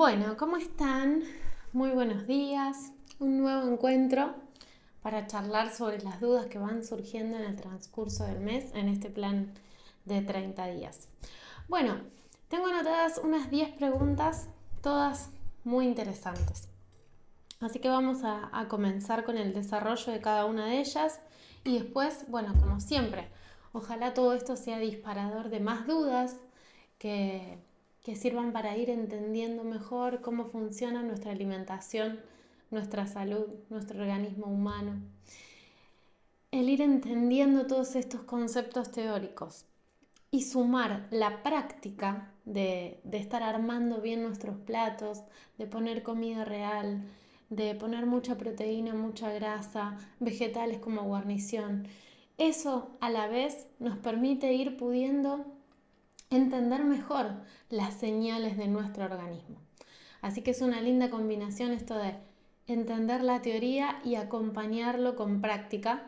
Bueno, ¿cómo están? Muy buenos días. Un nuevo encuentro para charlar sobre las dudas que van surgiendo en el transcurso del mes en este plan de 30 días. Bueno, tengo anotadas unas 10 preguntas, todas muy interesantes. Así que vamos a comenzar con el desarrollo de cada una de ellas y después, bueno, como siempre, ojalá todo esto sea disparador de más dudas que, que sirvan para ir entendiendo mejor cómo funciona nuestra alimentación, nuestra salud, nuestro organismo humano. El ir entendiendo todos estos conceptos teóricos y sumar la práctica de estar armando bien nuestros platos, de poner comida real, de poner mucha proteína, mucha grasa, vegetales como guarnición. Eso a la vez nos permite ir pudiendo entender mejor las señales de nuestro organismo. Así que es una linda combinación esto de entender la teoría y acompañarlo con práctica,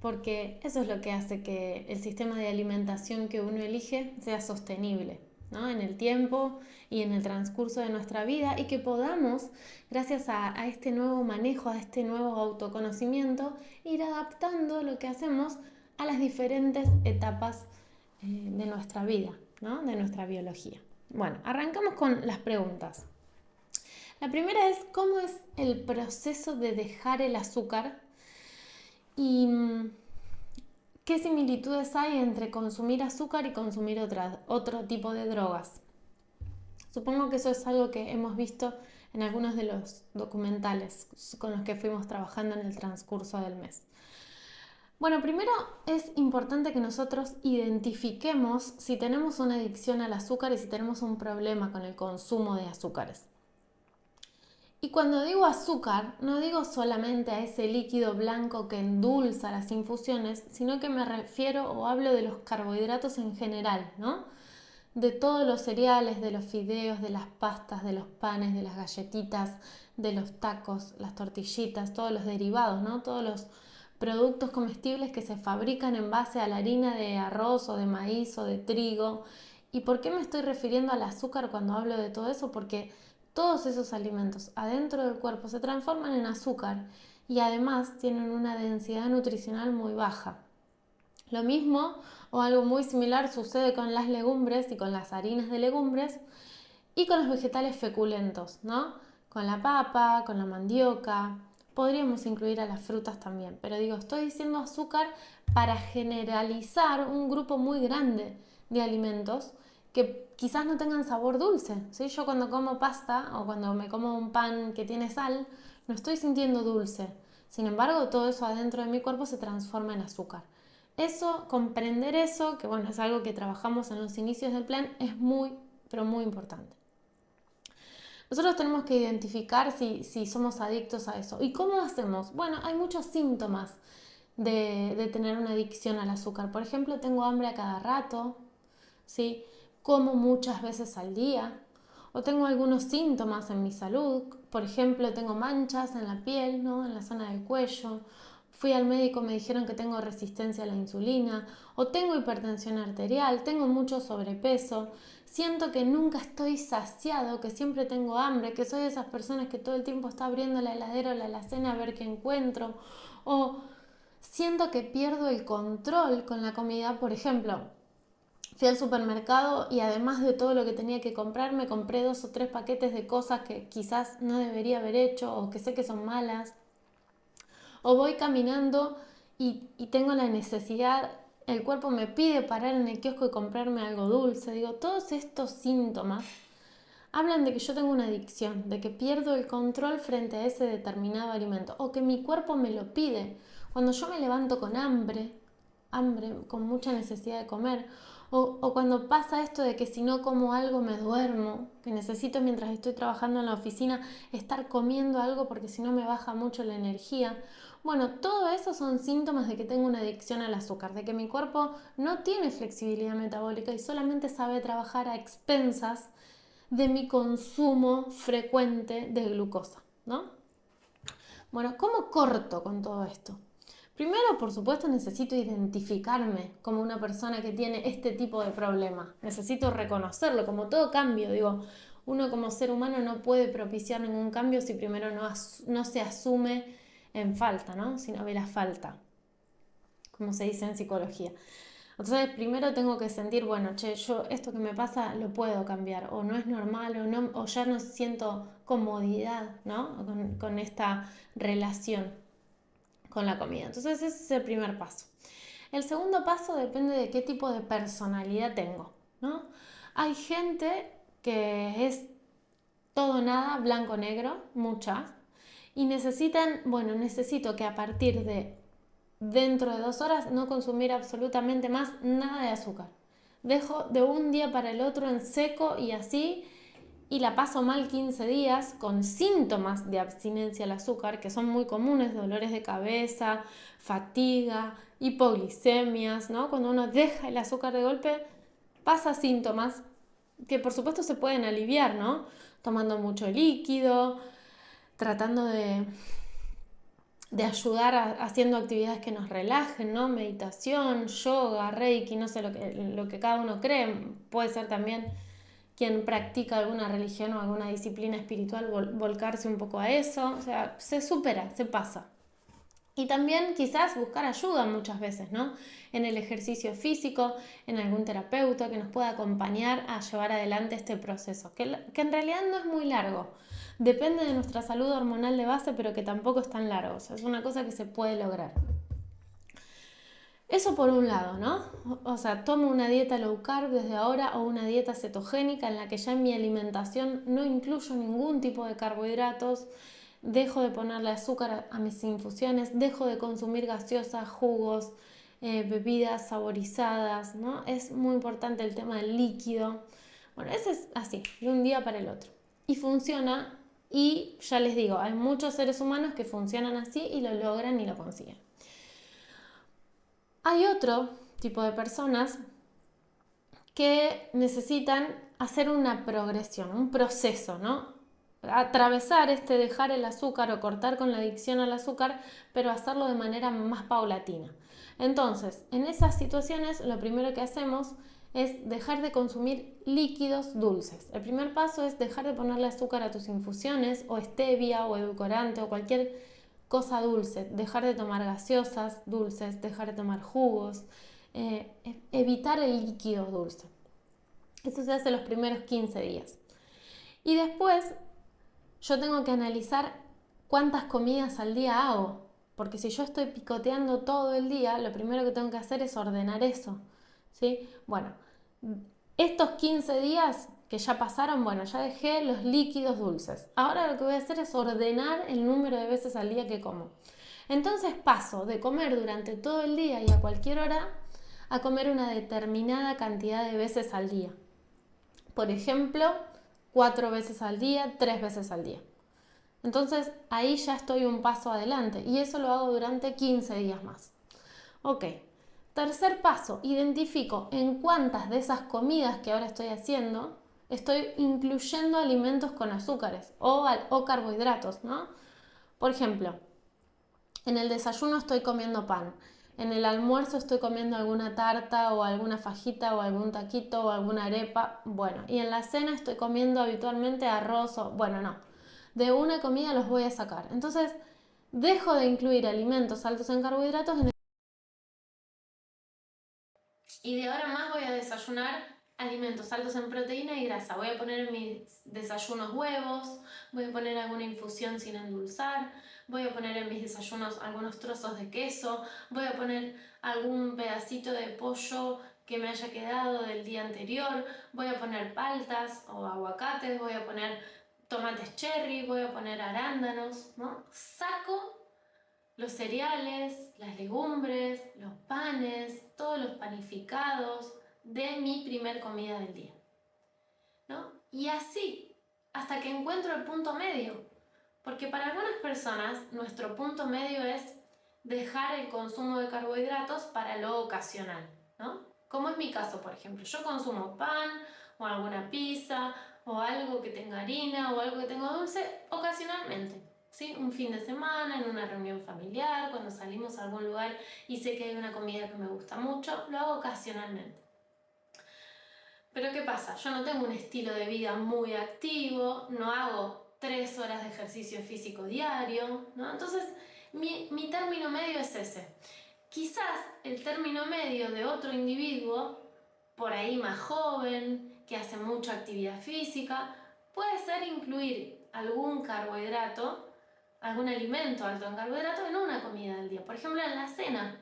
porque eso es lo que hace que el sistema de alimentación que uno elige sea sostenible, ¿no? En el tiempo y en el transcurso de nuestra vida, y que podamos, gracias a este nuevo manejo, a este nuevo autoconocimiento, ir adaptando lo que hacemos a las diferentes etapas de nuestra vida, ¿no? De nuestra biología. Bueno, arrancamos con las preguntas. La primera es: ¿cómo es el proceso de dejar el azúcar? Y ¿qué similitudes hay entre consumir azúcar y consumir otro tipo de drogas? Supongo que eso es algo que hemos visto en algunos de los documentales con los que fuimos trabajando en el transcurso del mes. Bueno, primero es importante que nosotros identifiquemos si tenemos una adicción al azúcar y si tenemos un problema con el consumo de azúcares. Y cuando digo azúcar, no digo solamente a ese líquido blanco que endulza las infusiones, sino que me refiero o hablo de los carbohidratos en general, ¿no? De todos los cereales, de los fideos, de las pastas, de los panes, de las galletitas, de los tacos, las tortillitas, todos los derivados, ¿no? Todos los productos comestibles que se fabrican en base a la harina de arroz o de maíz o de trigo. ¿Y por qué me estoy refiriendo al azúcar cuando hablo de todo eso? Porque todos esos alimentos adentro del cuerpo se transforman en azúcar y además tienen una densidad nutricional muy baja. Lo mismo o algo muy similar sucede con las legumbres y con las harinas de legumbres y con los vegetales feculentos, ¿no? Con la papa, con la mandioca. Podríamos incluir a las frutas también, pero digo, estoy diciendo azúcar para generalizar un grupo muy grande de alimentos que quizás no tengan sabor dulce, ¿sí? Yo cuando como pasta o cuando me como un pan que tiene sal, no estoy sintiendo dulce. Sin embargo, todo eso adentro de mi cuerpo se transforma en azúcar. Eso, comprender eso, que bueno, es algo que trabajamos en los inicios del plan, es muy, pero muy importante. Nosotros tenemos que identificar si somos adictos a eso. ¿Y cómo hacemos? Bueno, hay muchos síntomas de tener una adicción al azúcar. Por ejemplo, tengo hambre a cada rato, ¿sí? Como muchas veces al día, o tengo algunos síntomas en mi salud. Por ejemplo, tengo manchas en la piel, ¿no? En la zona del cuello. Fui al médico, me dijeron que tengo resistencia a la insulina, o tengo hipertensión arterial, tengo mucho sobrepeso, siento que nunca estoy saciado, que siempre tengo hambre, que soy de esas personas que todo el tiempo está abriendo la heladera o la alacena a ver qué encuentro, o siento que pierdo el control con la comida. Por ejemplo, fui al supermercado y además de todo lo que tenía que comprar, me compré 2 o 3 paquetes de cosas que quizás no debería haber hecho o que sé que son malas. O voy caminando y tengo la necesidad, el cuerpo me pide parar en el kiosco y comprarme algo dulce. Digo, todos estos síntomas hablan de que yo tengo una adicción, de que pierdo el control frente a ese determinado alimento o que mi cuerpo me lo pide. Cuando yo me levanto con hambre, con mucha necesidad de comer, o cuando pasa esto de que si no como algo me duermo, que necesito mientras estoy trabajando en la oficina estar comiendo algo porque si no me baja mucho la energía. Bueno, todo eso son síntomas de que tengo una adicción al azúcar, de que mi cuerpo no tiene flexibilidad metabólica y solamente sabe trabajar a expensas de mi consumo frecuente de glucosa, ¿no? Bueno, ¿cómo corto con todo esto? Primero, por supuesto, necesito identificarme como una persona que tiene este tipo de problema. Necesito reconocerlo, como todo cambio. Digo, uno como ser humano no puede propiciar ningún cambio si primero no se asume en falta, ¿no? Si no ve la falta, como se dice en psicología. Entonces primero tengo que sentir, bueno, che, yo esto que me pasa lo puedo cambiar, o no es normal, o ya no siento comodidad, ¿no? Con esta relación con la comida. Entonces ese es el primer paso. El segundo paso depende de qué tipo de personalidad tengo, ¿no? Hay gente que es todo nada, blanco negro, muchas, y necesito que a partir de dentro de 2 horas no consumir absolutamente más nada de azúcar. Dejo de un día para el otro en seco y así, y la paso mal 15 días con síntomas de abstinencia al azúcar, que son muy comunes: dolores de cabeza, fatiga, hipoglicemias, ¿no? Cuando uno deja el azúcar de golpe, pasa síntomas que por supuesto se pueden aliviar, ¿no? Tomando mucho líquido, tratando de ayudar haciendo actividades que nos relajen, ¿no? Meditación, yoga, reiki, no sé lo que cada uno cree. Puede ser también quien practica alguna religión o alguna disciplina espiritual volcarse un poco a eso. O sea, se supera, se pasa. Y también quizás buscar ayuda muchas veces, ¿no? En el ejercicio físico, en algún terapeuta que nos pueda acompañar a llevar adelante este proceso, que en realidad no es muy largo. Depende de nuestra salud hormonal de base, pero que tampoco es tan largo. O sea, es una cosa que se puede lograr. Eso por un lado, ¿no? O sea, tomo una dieta low carb desde ahora o una dieta cetogénica en la que ya en mi alimentación no incluyo ningún tipo de carbohidratos, dejo de ponerle azúcar a mis infusiones, dejo de consumir gaseosas, jugos, bebidas saborizadas, ¿no? Es muy importante el tema del líquido. Bueno, ese es así, de un día para el otro. Y funciona, y ya les digo, hay muchos seres humanos que funcionan así y lo logran y lo consiguen. Hay otro tipo de personas que necesitan hacer una progresión, un proceso, ¿no? Atravesar dejar el azúcar o cortar con la adicción al azúcar, pero hacerlo de manera más paulatina. Entonces, en esas situaciones, lo primero que hacemos es dejar de consumir líquidos dulces. El primer paso es dejar de ponerle azúcar a tus infusiones, o stevia, o edulcorante, o cualquier cosa dulce. Dejar de tomar gaseosas dulces, dejar de tomar jugos, evitar el líquido dulce. Eso se hace los primeros 15 días. Y después yo tengo que analizar cuántas comidas al día hago, porque si yo estoy picoteando todo el día, lo primero que tengo que hacer es ordenar eso, ¿sí? Bueno, estos 15 días que ya pasaron, bueno, ya dejé los líquidos dulces. Ahora lo que voy a hacer es ordenar el número de veces al día que como. Entonces paso de comer durante todo el día y a cualquier hora a comer una determinada cantidad de veces al día. Por ejemplo, 4 veces al día, 3 veces al día. Entonces ahí ya estoy un paso adelante y eso lo hago durante 15 días más. Ok, tercer paso, identifico en cuántas de esas comidas que ahora estoy haciendo estoy incluyendo alimentos con azúcares o carbohidratos, ¿no? Por ejemplo, en el desayuno estoy comiendo pan. En el almuerzo estoy comiendo alguna tarta o alguna fajita o algún taquito o alguna arepa. Bueno, y en la cena estoy comiendo habitualmente arroz o... Bueno, no. De una comida los voy a sacar. Entonces, dejo de incluir alimentos altos en carbohidratos y de ahora más voy a desayunar alimentos altos en proteína y grasa. Voy a poner en mis desayunos huevos, voy a poner alguna infusión sin endulzar, voy a poner en mis desayunos algunos trozos de queso, voy a poner algún pedacito de pollo que me haya quedado del día anterior, voy a poner paltas o aguacates, voy a poner tomates cherry, voy a poner arándanos, ¿no? Saco los cereales, las legumbres, los panes, todos los panificados de mi primer comida del día, ¿no? Y así, hasta que encuentro el punto medio. Porque para algunas personas, nuestro punto medio es dejar el consumo de carbohidratos para lo ocasional, ¿no? Como es mi caso, por ejemplo. Yo consumo pan o alguna pizza o algo que tenga harina o algo que tenga dulce ocasionalmente. ¿Sí? Un fin de semana, en una reunión familiar, cuando salimos a algún lugar y sé que hay una comida que me gusta mucho, lo hago ocasionalmente. Pero ¿qué pasa? Yo no tengo un estilo de vida muy activo, no hago 3 horas de ejercicio físico diario, ¿no? Entonces, mi término medio es ese. Quizás el término medio de otro individuo, por ahí más joven, que hace mucha actividad física, puede ser incluir algún carbohidrato, algún alimento alto en carbohidratos en una comida del día. Por ejemplo, en la cena,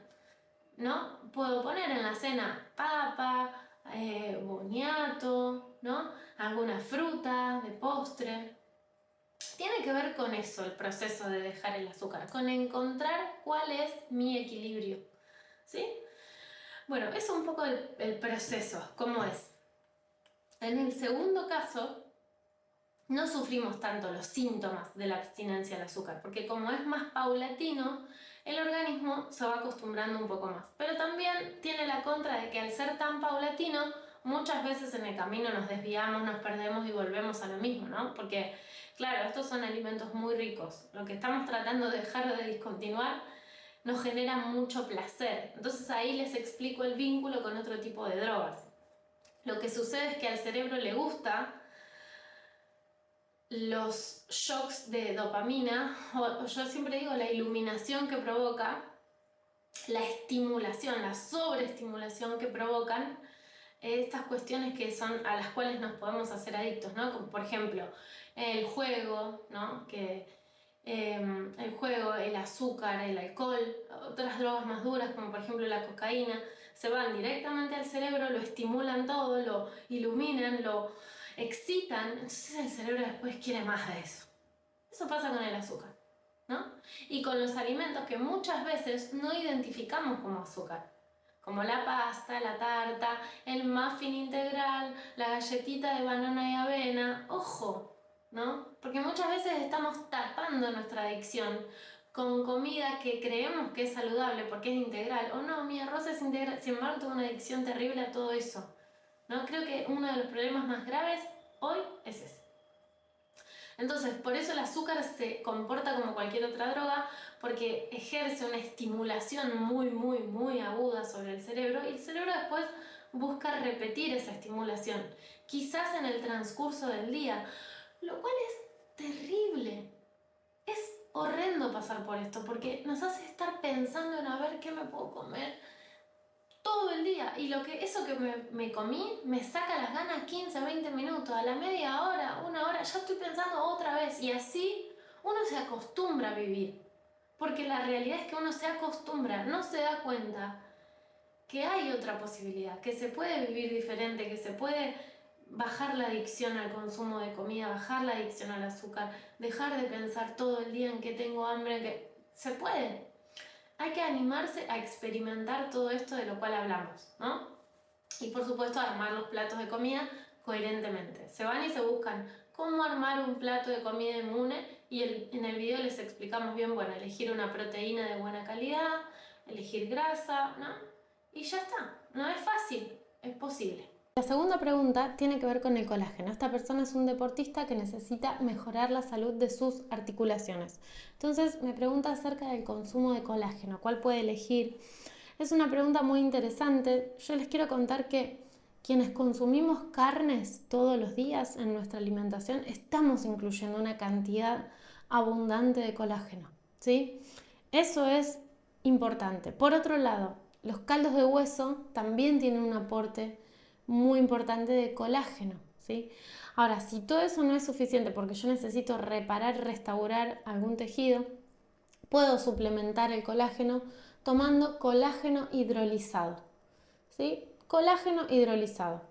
¿no? Puedo poner en la cena papa, boniato, ¿no? Alguna fruta de postre. Tiene que ver con eso el proceso de dejar el azúcar, con encontrar cuál es mi equilibrio, ¿sí? Bueno, eso es un poco el proceso, cómo es. En el segundo caso, no sufrimos tanto los síntomas de la abstinencia al azúcar, porque como es más paulatino, el organismo se va acostumbrando un poco más. Pero también tiene la contra de que al ser tan paulatino, muchas veces en el camino nos desviamos, nos perdemos y volvemos a lo mismo, ¿no? Porque, claro, estos son alimentos muy ricos. Lo que estamos tratando de dejar o de discontinuar nos genera mucho placer. Entonces ahí les explico el vínculo con otro tipo de drogas. Lo que sucede es que al cerebro le gusta los shocks de dopamina, o yo siempre digo la iluminación que provoca, la estimulación, la sobreestimulación que provocan estas cuestiones que son a las cuales nos podemos hacer adictos, ¿no? Como por ejemplo el juego, ¿no? El juego, el azúcar, el alcohol, otras drogas más duras como por ejemplo la cocaína, se van directamente al cerebro, lo estimulan todo, lo iluminan, lo excitan, entonces el cerebro después quiere más de eso. Eso pasa con el azúcar, ¿no? Y con los alimentos que muchas veces no identificamos como azúcar, como la pasta, la tarta, el muffin integral, la galletita de banana y avena. Ojo, ¿no? Porque muchas veces estamos tapando nuestra adicción con comida que creemos que es saludable porque es integral. O no, mi arroz es integral, sin embargo tengo una adicción terrible a todo eso, ¿no? Creo que uno de los problemas más graves hoy es ese. Entonces, por eso el azúcar se comporta como cualquier otra droga, porque ejerce una estimulación muy aguda sobre el cerebro y el cerebro después busca repetir esa estimulación, quizás en el transcurso del día, lo cual es terrible. Es horrendo pasar por esto, porque nos hace estar pensando en a ver qué me puedo comer todo el día, y eso que me comí me saca las ganas 15, 20 minutos, a la media hora, una hora, ya estoy pensando otra vez, y así uno se acostumbra a vivir, porque la realidad es que uno se acostumbra, no se da cuenta que hay otra posibilidad, que se puede vivir diferente, que se puede bajar la adicción al consumo de comida, bajar la adicción al azúcar, dejar de pensar todo el día en que tengo hambre, que se puede. Hay que animarse a experimentar todo esto de lo cual hablamos, ¿no? Y por supuesto armar los platos de comida coherentemente. Se van y se buscan cómo armar un plato de comida inmune y en el video les explicamos bien, bueno, elegir una proteína de buena calidad, elegir grasa, ¿no? Y ya está, no es fácil, es posible. La segunda pregunta tiene que ver con el colágeno. Esta persona es un deportista que necesita mejorar la salud de sus articulaciones. Entonces me pregunta acerca del consumo de colágeno, ¿cuál puede elegir? Es una pregunta muy interesante. Yo les quiero contar que quienes consumimos carnes todos los días en nuestra alimentación estamos incluyendo una cantidad abundante de colágeno, ¿sí? Eso es importante. Por otro lado, los caldos de hueso también tienen un aporte muy importante de colágeno, ¿sí? Ahora, si todo eso no es suficiente porque yo necesito reparar, restaurar algún tejido, puedo suplementar el colágeno tomando colágeno hidrolizado, ¿sí? Colágeno hidrolizado.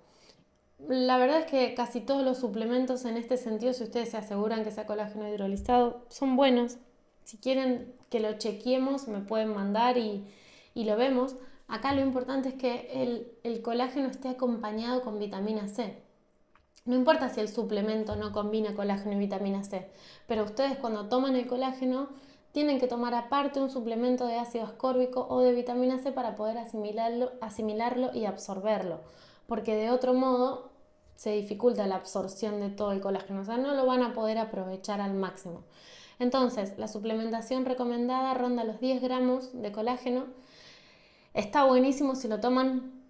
La verdad es que casi todos los suplementos en este sentido, si ustedes se aseguran que sea colágeno hidrolizado, son buenos. Si quieren que lo chequeemos, me pueden mandar y lo vemos. Acá lo importante es que el colágeno esté acompañado con vitamina C. No importa si el suplemento no combina colágeno y vitamina C, pero ustedes cuando toman el colágeno tienen que tomar aparte un suplemento de ácido ascórbico o de vitamina C para poder asimilarlo y absorberlo, porque de otro modo se dificulta la absorción de todo el colágeno, o sea, no lo van a poder aprovechar al máximo. Entonces, la suplementación recomendada ronda los 10 gramos de colágeno. Está buenísimo si lo toman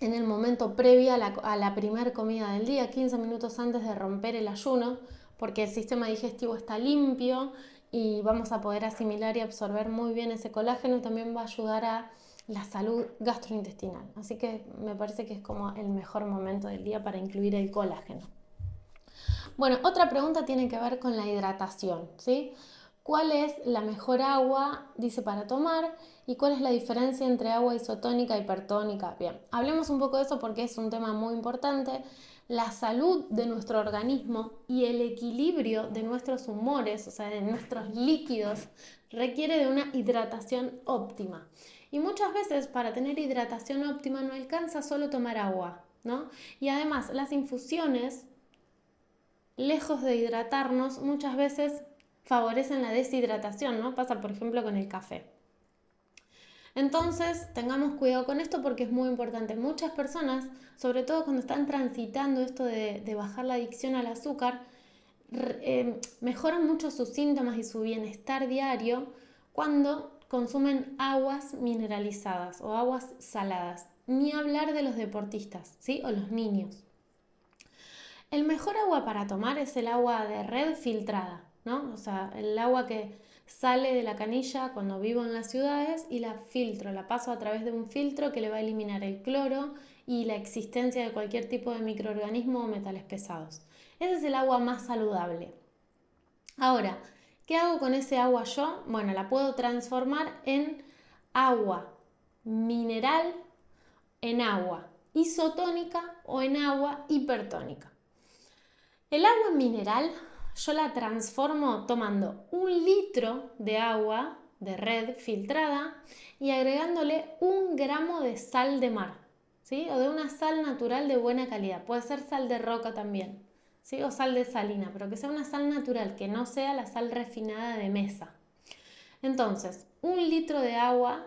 en el momento previo a la primera comida del día, 15 minutos antes de romper el ayuno, porque el sistema digestivo está limpio y vamos a poder asimilar y absorber muy bien ese colágeno y también va a ayudar a la salud gastrointestinal. Así que me parece que es como el mejor momento del día para incluir el colágeno. Bueno, otra pregunta tiene que ver con la hidratación, ¿sí? ¿Cuál es la mejor agua, dice, para tomar? ¿Y cuál es la diferencia entre agua isotónica y hipertónica? Bien, hablemos un poco de eso porque es un tema muy importante. La salud de nuestro organismo y el equilibrio de nuestros humores, o sea, de nuestros líquidos, requiere de una hidratación óptima. Y muchas veces para tener hidratación óptima no alcanza solo tomar agua, ¿no? Y además las infusiones, lejos de hidratarnos, muchas veces favorecen la deshidratación, ¿no? Pasa, por ejemplo, con el café. Entonces, tengamos cuidado con esto porque es muy importante. Muchas personas, sobre todo cuando están transitando esto de bajar la adicción al azúcar, mejoran mucho sus síntomas y su bienestar diario cuando consumen aguas mineralizadas o aguas saladas. Ni hablar de los deportistas, ¿sí? O los niños. El mejor agua para tomar es el agua de red filtrada, ¿no? O sea, el agua que sale de la canilla cuando vivo en las ciudades y la filtro, la paso a través de un filtro que le va a eliminar el cloro y la existencia de cualquier tipo de microorganismo o metales pesados. Ese es el agua más saludable. Ahora, ¿qué hago con ese agua yo? Bueno, la puedo transformar en agua mineral, en agua isotónica o en agua hipertónica. El agua mineral yo la transformo tomando 1 litro de agua de red filtrada y agregándole 1 gramo de sal de mar, ¿sí? O de una sal natural de buena calidad. Puede ser sal de roca también, ¿sí? O sal de salina, pero que sea una sal natural, que no sea la sal refinada de mesa. Entonces, 1 litro de agua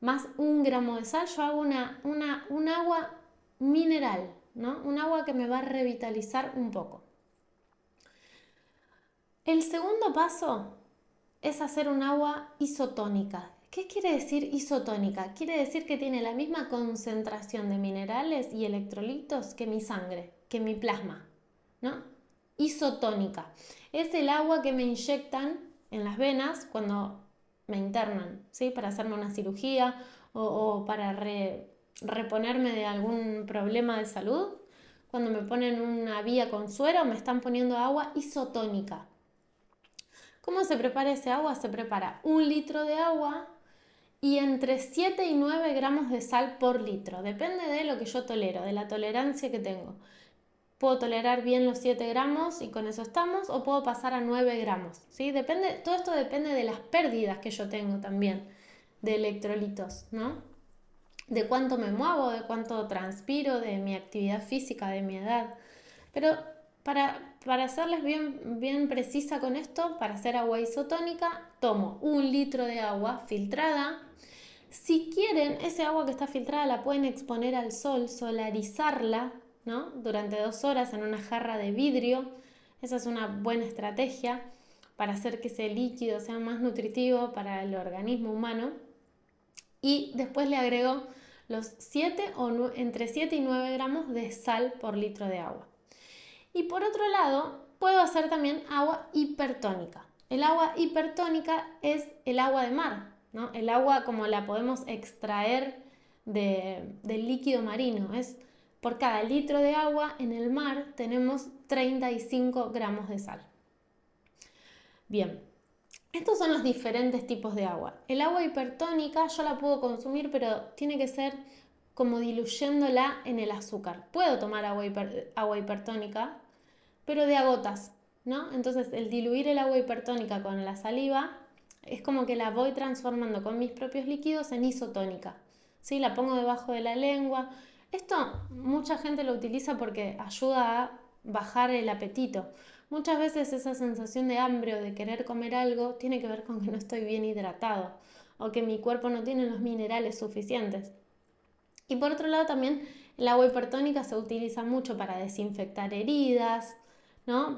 más 1 gramo de sal, yo hago un agua mineral, ¿no? Un agua que me va a revitalizar un poco. El segundo paso es hacer un agua isotónica. ¿Qué quiere decir isotónica? Quiere decir que tiene la misma concentración de minerales y electrolitos que mi sangre, que mi plasma, ¿no? Isotónica. Es el agua que me inyectan en las venas cuando me internan, ¿sí? Para hacerme una cirugía o para reponerme de algún problema de salud. Cuando me ponen una vía con suero, me están poniendo agua isotónica. ¿Cómo se prepara ese agua? Se prepara 1 litro de agua y entre 7 y 9 gramos de sal por litro. Depende de lo que yo tolero, de la tolerancia que tengo. Puedo tolerar bien los 7 gramos y con eso estamos, o puedo pasar a 9 gramos. ¿Sí? Todo esto depende de las pérdidas que yo tengo también de electrolitos, ¿no? De cuánto me muevo, de cuánto transpiro, de mi actividad física, de mi edad. Pero para hacerles bien precisa con esto, para hacer agua isotónica, tomo 1 litro de agua filtrada. Si quieren, ese agua que está filtrada la pueden exponer al sol, solarizarla, ¿no? Durante 2 horas en una jarra de vidrio. Esa es una buena estrategia para hacer que ese líquido sea más nutritivo para el organismo humano. Y después le agrego los entre 7 y 9 gramos de sal por litro de agua. Y por otro lado, puedo hacer también agua hipertónica. El agua hipertónica es el agua de mar, ¿no? El agua como la podemos extraer del líquido marino. Es por cada litro de agua en el mar tenemos 35 gramos de sal. Bien, estos son los diferentes tipos de agua. El agua hipertónica yo la puedo consumir, pero tiene que ser como diluyéndola en el azúcar. Puedo tomar agua hipertónica, pero de a gotas, ¿no? Entonces el diluir el agua hipertónica con la saliva es como que la voy transformando con mis propios líquidos en isotónica, ¿sí? La pongo debajo de la lengua. Esto mucha gente lo utiliza porque ayuda a bajar el apetito. Muchas veces esa sensación de hambre o de querer comer algo tiene que ver con que no estoy bien hidratado o que mi cuerpo no tiene los minerales suficientes. Y por otro lado también el agua hipertónica se utiliza mucho para desinfectar heridas, ¿no?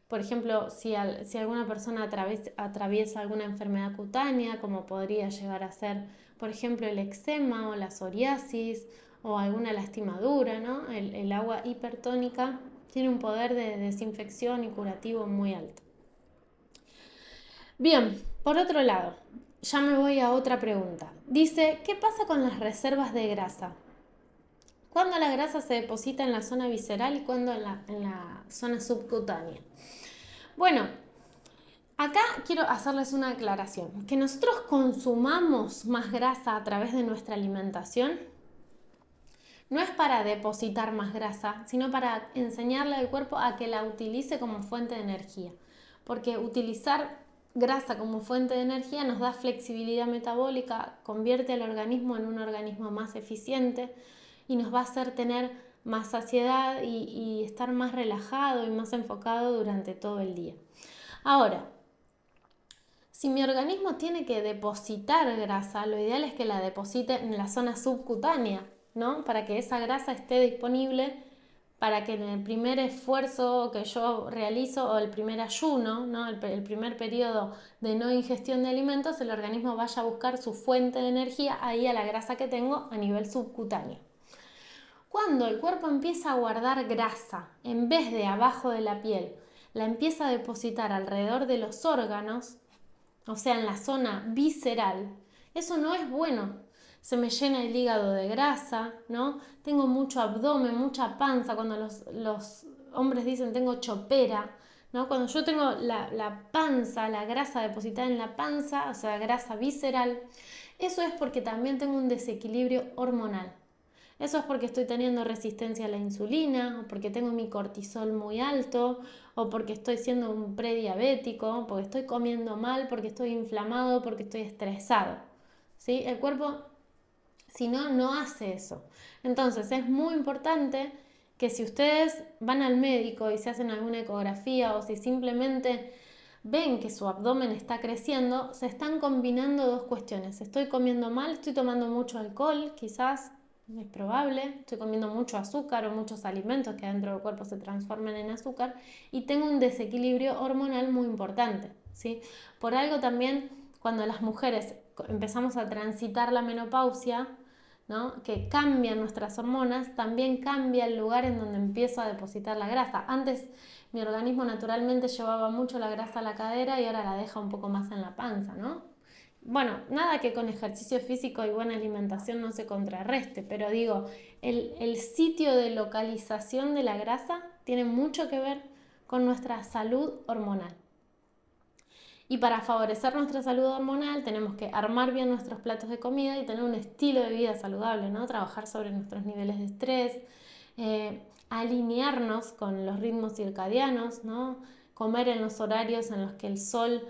Por ejemplo, si alguna persona atraviesa alguna enfermedad cutánea, como podría llegar a ser, por ejemplo el eczema o la psoriasis o alguna lastimadura, ¿no? El agua hipertónica tiene un poder de desinfección y curativo muy alto. Bien, por otro lado, ya me voy a otra pregunta. Dice, ¿qué pasa con las reservas de grasa? ¿Cuándo la grasa se deposita en la zona visceral y cuándo en la zona subcutánea? Bueno, acá quiero hacerles una aclaración. Que nosotros consumamos más grasa a través de nuestra alimentación no es para depositar más grasa, sino para enseñarle al cuerpo a que la utilice como fuente de energía. Porque utilizar grasa como fuente de energía nos da flexibilidad metabólica, convierte al organismo en un organismo más eficiente y nos va a hacer tener más saciedad y estar más relajado y más enfocado durante todo el día. Ahora, si mi organismo tiene que depositar grasa, lo ideal es que la deposite en la zona subcutánea, ¿no? Para que esa grasa esté disponible para que en el primer esfuerzo que yo realizo o el primer ayuno, ¿no? el primer periodo de no ingestión de alimentos, el organismo vaya a buscar su fuente de energía ahí a la grasa que tengo a nivel subcutáneo. Cuando el cuerpo empieza a guardar grasa en vez de abajo de la piel, la empieza a depositar alrededor de los órganos, o sea, en la zona visceral, eso no es bueno. Se me llena el hígado de grasa, ¿no? Tengo mucho abdomen, mucha panza. Cuando los hombres dicen tengo chopera, ¿no? Cuando yo tengo la panza, la grasa depositada en la panza, o sea, grasa visceral, eso es porque también tengo un desequilibrio hormonal. Eso es porque estoy teniendo resistencia a la insulina, o porque tengo mi cortisol muy alto, o porque estoy siendo un prediabético, porque estoy comiendo mal, porque estoy inflamado, porque estoy estresado. ¿Sí? El cuerpo, si no, no hace eso. Entonces es muy importante que si ustedes van al médico y se hacen alguna ecografía o si simplemente ven que su abdomen está creciendo, se están combinando dos cuestiones. Estoy comiendo mal, estoy tomando mucho alcohol, quizás, es probable, estoy comiendo mucho azúcar o muchos alimentos que dentro del cuerpo se transforman en azúcar y tengo un desequilibrio hormonal muy importante, ¿sí? Por algo también cuando las mujeres empezamos a transitar la menopausia, ¿no? Que cambian nuestras hormonas, también cambia el lugar en donde empiezo a depositar la grasa. Antes mi organismo naturalmente llevaba mucho la grasa a la cadera y ahora la deja un poco más en la panza, ¿no? Bueno, nada que con ejercicio físico y buena alimentación no se contrarreste, pero digo, el sitio de localización de la grasa tiene mucho que ver con nuestra salud hormonal. Y para favorecer nuestra salud hormonal tenemos que armar bien nuestros platos de comida y tener un estilo de vida saludable, ¿no? Trabajar sobre nuestros niveles de estrés, alinearnos con los ritmos circadianos, ¿no? Comer en los horarios en los que el sol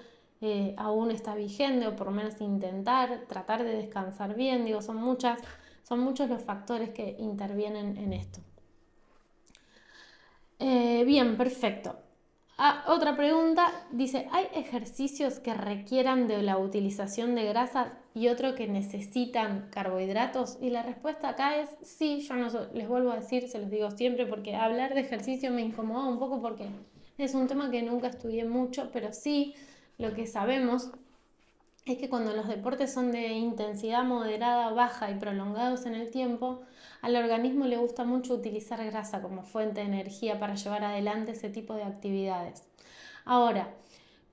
aún está vigente o por lo menos intentar, tratar de descansar bien, digo, son muchos los factores que intervienen en esto. Bien, perfecto. Otra pregunta, dice, ¿hay ejercicios que requieran de la utilización de grasas y otros que necesitan carbohidratos? Y la respuesta acá es sí, yo no les vuelvo a decir, se los digo siempre, porque hablar de ejercicio me incomoda un poco porque es un tema que nunca estudié mucho, pero sí lo que sabemos es que cuando los deportes son de intensidad moderada, baja y prolongados en el tiempo, al organismo le gusta mucho utilizar grasa como fuente de energía para llevar adelante ese tipo de actividades. Ahora,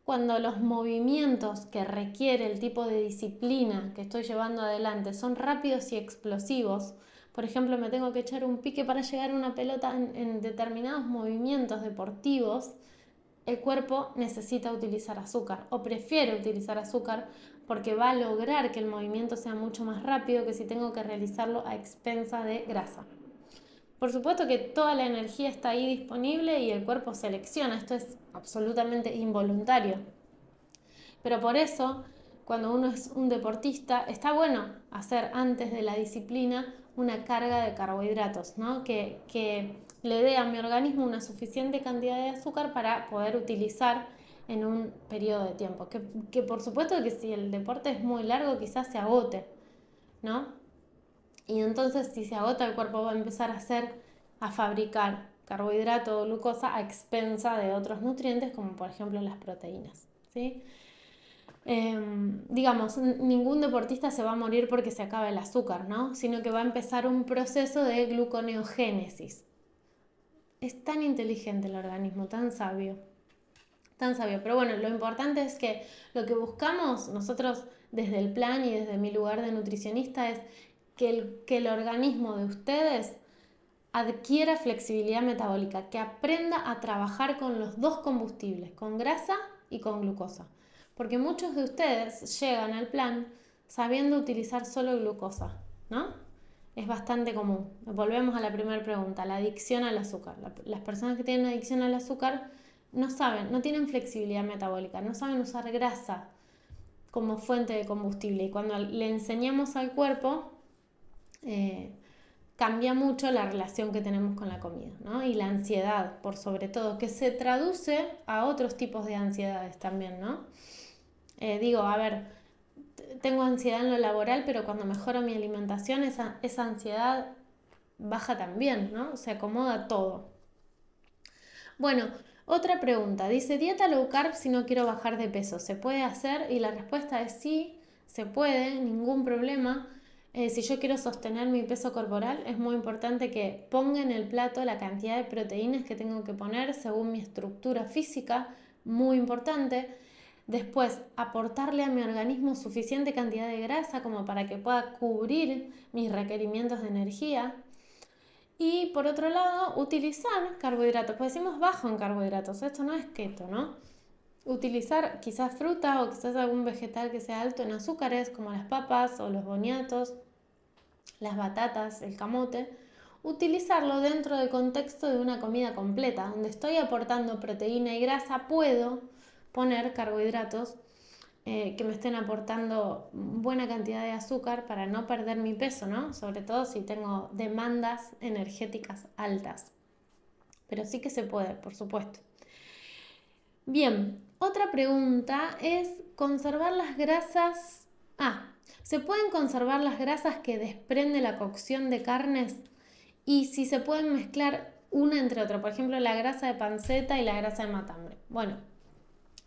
cuando los movimientos que requiere el tipo de disciplina que estoy llevando adelante son rápidos y explosivos, por ejemplo, me tengo que echar un pique para llegar a una pelota en determinados movimientos deportivos, el cuerpo necesita utilizar azúcar o prefiere utilizar azúcar porque va a lograr que el movimiento sea mucho más rápido que si tengo que realizarlo a expensa de grasa. Por supuesto que toda la energía está ahí disponible y el cuerpo selecciona, esto es absolutamente involuntario. Pero por eso, cuando uno es un deportista, está bueno hacer antes de la disciplina una carga de carbohidratos, ¿no? Que le dé a mi organismo una suficiente cantidad de azúcar para poder utilizar en un periodo de tiempo. Que por supuesto que si el deporte es muy largo, quizás se agote, ¿no? Y entonces si se agota, el cuerpo va a empezar a fabricar carbohidrato o glucosa a expensa de otros nutrientes, como por ejemplo las proteínas, ¿sí? digamos, ningún deportista se va a morir porque se acaba el azúcar, ¿no? Sino que va a empezar un proceso de gluconeogénesis. Es tan inteligente el organismo, tan sabio. Tan sabio. Pero bueno, lo importante es que lo que buscamos nosotros desde el plan y desde mi lugar de nutricionista es que el organismo de ustedes adquiera flexibilidad metabólica, que aprenda a trabajar con los dos combustibles, con grasa y con glucosa. Porque muchos de ustedes llegan al plan sabiendo utilizar solo glucosa, ¿no? Es bastante común. Volvemos a la primera pregunta, la adicción al azúcar. Las personas que tienen adicción al azúcar no saben, no tienen flexibilidad metabólica, no saben usar grasa como fuente de combustible. Y cuando le enseñamos al cuerpo, cambia mucho la relación que tenemos con la comida, ¿no? Y la ansiedad, por sobre todo, que se traduce a otros tipos de ansiedades también, ¿no? Digo, a ver, tengo ansiedad en lo laboral, pero cuando mejoro mi alimentación, esa ansiedad baja también, ¿no? Se acomoda todo. Bueno, otra pregunta. Dice, dieta low carb si no quiero bajar de peso. ¿Se puede hacer? Y la respuesta es sí, se puede, ningún problema. Si yo quiero sostener mi peso corporal, es muy importante que ponga en el plato la cantidad de proteínas que tengo que poner según mi estructura física, muy importante. Después, aportarle a mi organismo suficiente cantidad de grasa como para que pueda cubrir mis requerimientos de energía. Y por otro lado, utilizar carbohidratos, pues decimos bajo en carbohidratos, esto no es keto, ¿no? Utilizar quizás fruta o quizás algún vegetal que sea alto en azúcares, como las papas o los boniatos, las batatas, el camote. Utilizarlo dentro del contexto de una comida completa, donde estoy aportando proteína y grasa, puedo poner carbohidratos que me estén aportando buena cantidad de azúcar para no perder mi peso, ¿no? Sobre todo si tengo demandas energéticas altas. Pero sí que se puede, por supuesto. Bien, otra pregunta es conservar las grasas. ¿Se pueden conservar las grasas que desprende la cocción de carnes? Y si se pueden mezclar una entre otra, por ejemplo, la grasa de panceta y la grasa de matambre. Bueno,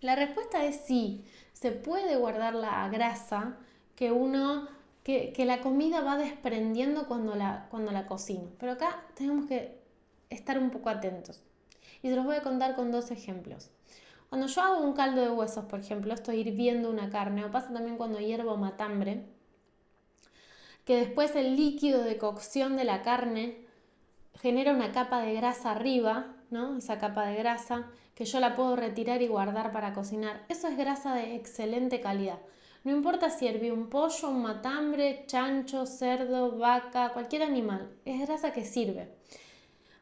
la respuesta es sí, se puede guardar la grasa que la comida va desprendiendo cuando la cocino. Pero acá tenemos que estar un poco atentos. Y se los voy a contar con dos ejemplos. Cuando yo hago un caldo de huesos, por ejemplo, estoy hirviendo una carne, o pasa también cuando hiervo matambre, que después el líquido de cocción de la carne genera una capa de grasa arriba, ¿no? Esa capa de grasa que yo la puedo retirar y guardar para cocinar. Eso es grasa de excelente calidad. No importa si herví un pollo, un matambre, chancho, cerdo, vaca, cualquier animal. Es grasa que sirve.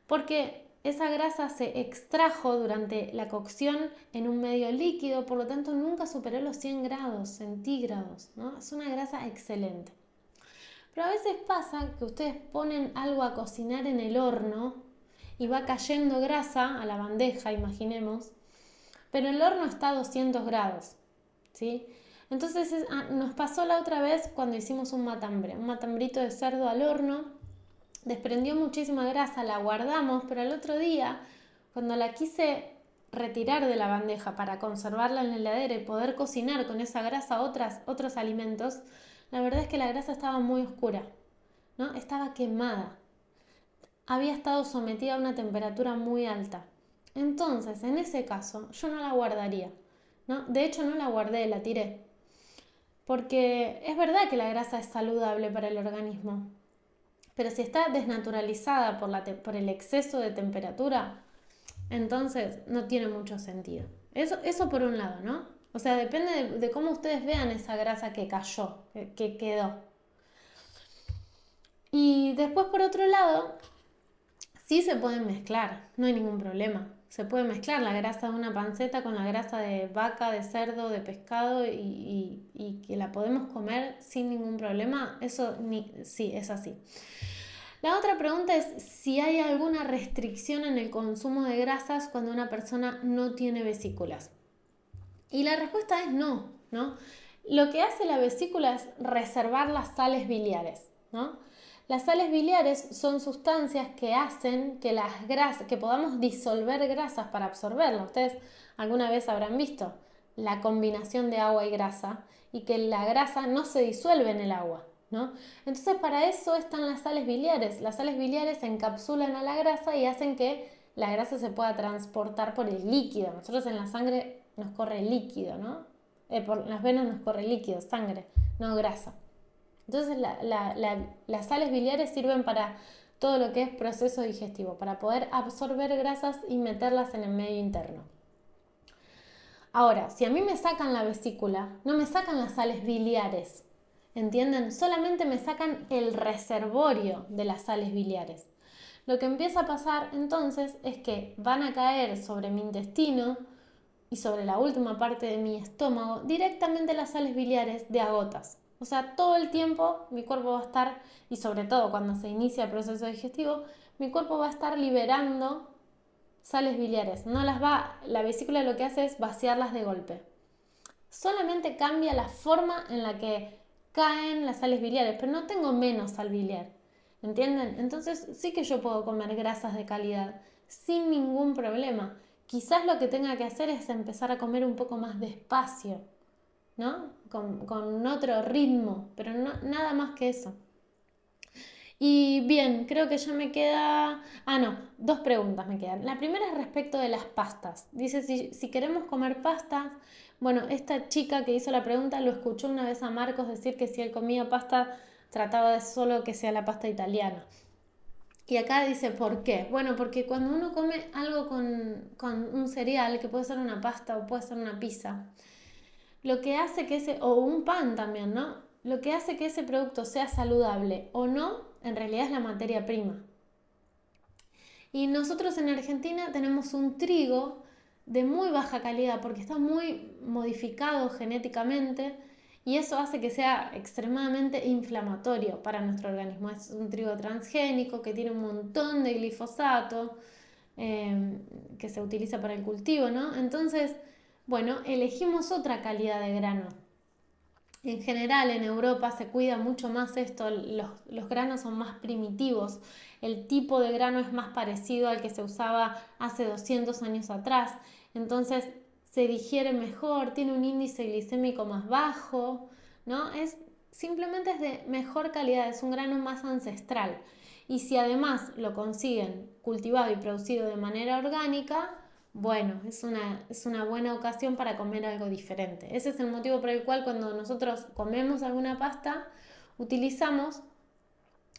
Porque esa grasa se extrajo durante la cocción en un medio líquido, por lo tanto nunca superó los 100 grados centígrados, ¿no? Es una grasa excelente. Pero a veces pasa que ustedes ponen algo a cocinar en el horno y va cayendo grasa a la bandeja, imaginemos, pero el horno está a 200 grados, ¿sí? Entonces nos pasó la otra vez cuando hicimos un matambrito de cerdo al horno, desprendió muchísima grasa, la guardamos, pero al otro día, cuando la quise retirar de la bandeja para conservarla en la heladera y poder cocinar con esa grasa otros alimentos, la verdad es que la grasa estaba muy oscura, ¿no? Estaba quemada. Había estado sometida a una temperatura muy alta. Entonces, en ese caso, yo no la guardaría, ¿no? De hecho, no la guardé, la tiré. Porque es verdad que la grasa es saludable para el organismo, pero si está desnaturalizada por el exceso de temperatura, entonces no tiene mucho sentido. Eso por un lado, ¿no? O sea, depende de cómo ustedes vean esa grasa que cayó, que quedó. Y después, por otro lado, sí se pueden mezclar, no hay ningún problema. Se puede mezclar la grasa de una panceta con la grasa de vaca, de cerdo, de pescado y que la podemos comer sin ningún problema. Sí, es así. La otra pregunta es si hay alguna restricción en el consumo de grasas cuando una persona no tiene vesículas. Y la respuesta es no, ¿no? Lo que hace la vesícula es reservar las sales biliares, ¿no? Las sales biliares son sustancias que hacen que podamos disolver grasas para absorberlas. Ustedes alguna vez habrán visto la combinación de agua y grasa y que la grasa no se disuelve en el agua, ¿no? Entonces para eso están las sales biliares. Las sales biliares encapsulan a la grasa y hacen que la grasa se pueda transportar por el líquido. Nosotros en la sangre nos corre líquido, ¿no? Por las venas nos corre líquido, sangre, no grasa. Entonces las sales biliares sirven para todo lo que es proceso digestivo, para poder absorber grasas y meterlas en el medio interno. Ahora, si a mí me sacan la vesícula, no me sacan las sales biliares, ¿entienden? Solamente me sacan el reservorio de las sales biliares. Lo que empieza a pasar entonces es que van a caer sobre mi intestino y sobre la última parte de mi estómago directamente las sales biliares de a gotas. O sea, todo el tiempo mi cuerpo va a estar, y sobre todo cuando se inicia el proceso digestivo, mi cuerpo va a estar liberando sales biliares. La vesícula lo que hace es vaciarlas de golpe. Solamente cambia la forma en la que caen las sales biliares, pero no tengo menos sal biliar. ¿Entienden? Entonces sí que yo puedo comer grasas de calidad sin ningún problema. Quizás lo que tenga que hacer es empezar a comer un poco más despacio, ¿no? Con otro ritmo, pero no, nada más que eso. Y bien, creo que ya me queda... no, 2 preguntas me quedan. La primera es respecto de las pastas. Dice, si queremos comer pastas, bueno, esta chica que hizo la pregunta lo escuchó una vez a Marcos decir que si él comía pasta, trataba de solo que sea la pasta italiana. Y acá dice, ¿por qué? Bueno, porque cuando uno come algo con un cereal, que puede ser una pasta o puede ser una pizza, lo que hace que o un pan también, ¿no? Lo que hace que ese producto sea saludable o no, en realidad es la materia prima. Y nosotros en Argentina tenemos un trigo de muy baja calidad porque está muy modificado genéticamente y eso hace que sea extremadamente inflamatorio para nuestro organismo. Es un trigo transgénico que tiene un montón de glifosato que se utiliza para el cultivo, ¿no? Entonces, bueno, elegimos otra calidad de grano. En general en Europa se cuida mucho más esto, los granos son más primitivos, el tipo de grano es más parecido al que se usaba hace 200 años atrás, entonces se digiere mejor, tiene un índice glicémico más bajo, ¿no? Simplemente es de mejor calidad, es un grano más ancestral. Y si además lo consiguen cultivado y producido de manera orgánica, bueno, es una buena ocasión para comer algo diferente. Ese es el motivo por el cual cuando nosotros comemos alguna pasta, utilizamos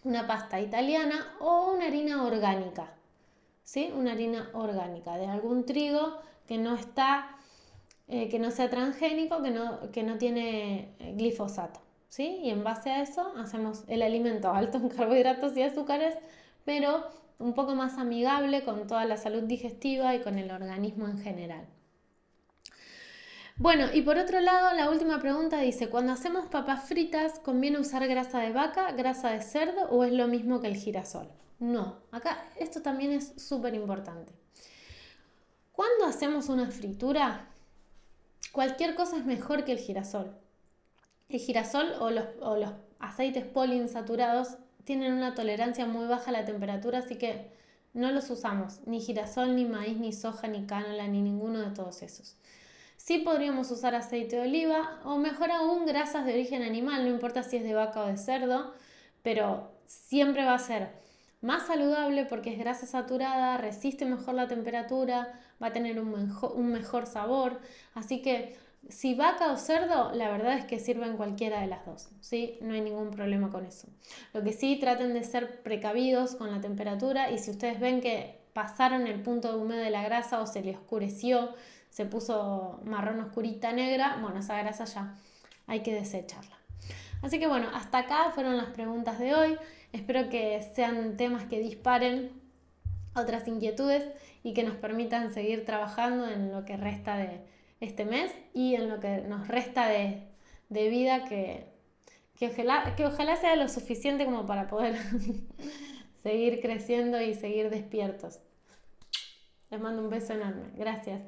una pasta italiana o una harina orgánica, ¿sí? Una harina orgánica de algún trigo que no sea transgénico, que no tiene glifosato, ¿sí? Y en base a eso hacemos el alimento alto en carbohidratos y azúcares, pero un poco más amigable con toda la salud digestiva y con el organismo en general. Bueno, y por otro lado, la última pregunta dice, cuando hacemos papas fritas, ¿conviene usar grasa de vaca, grasa de cerdo o es lo mismo que el girasol? No, acá esto también es súper importante. Cuando hacemos una fritura, cualquier cosa es mejor que el girasol. El girasol o los aceites poliinsaturados tienen una tolerancia muy baja a la temperatura, así que no los usamos, ni girasol, ni maíz, ni soja, ni cánola, ni ninguno de todos esos. Sí podríamos usar aceite de oliva o mejor aún grasas de origen animal, no importa si es de vaca o de cerdo, pero siempre va a ser más saludable porque es grasa saturada, resiste mejor la temperatura, va a tener un mejor sabor, así que si vaca o cerdo, la verdad es que sirven cualquiera de las dos, ¿sí? No hay ningún problema con eso. Lo que sí, traten de ser precavidos con la temperatura y si ustedes ven que pasaron el punto de humedad de la grasa o se le oscureció, se puso marrón oscurita negra, bueno, esa grasa ya hay que desecharla. Así que bueno, hasta acá fueron las preguntas de hoy. Espero que sean temas que disparen otras inquietudes y que nos permitan seguir trabajando en lo que resta de este mes y en lo que nos resta de vida que ojalá sea lo suficiente como para poder seguir creciendo y seguir despiertos. Les mando un beso enorme. Gracias.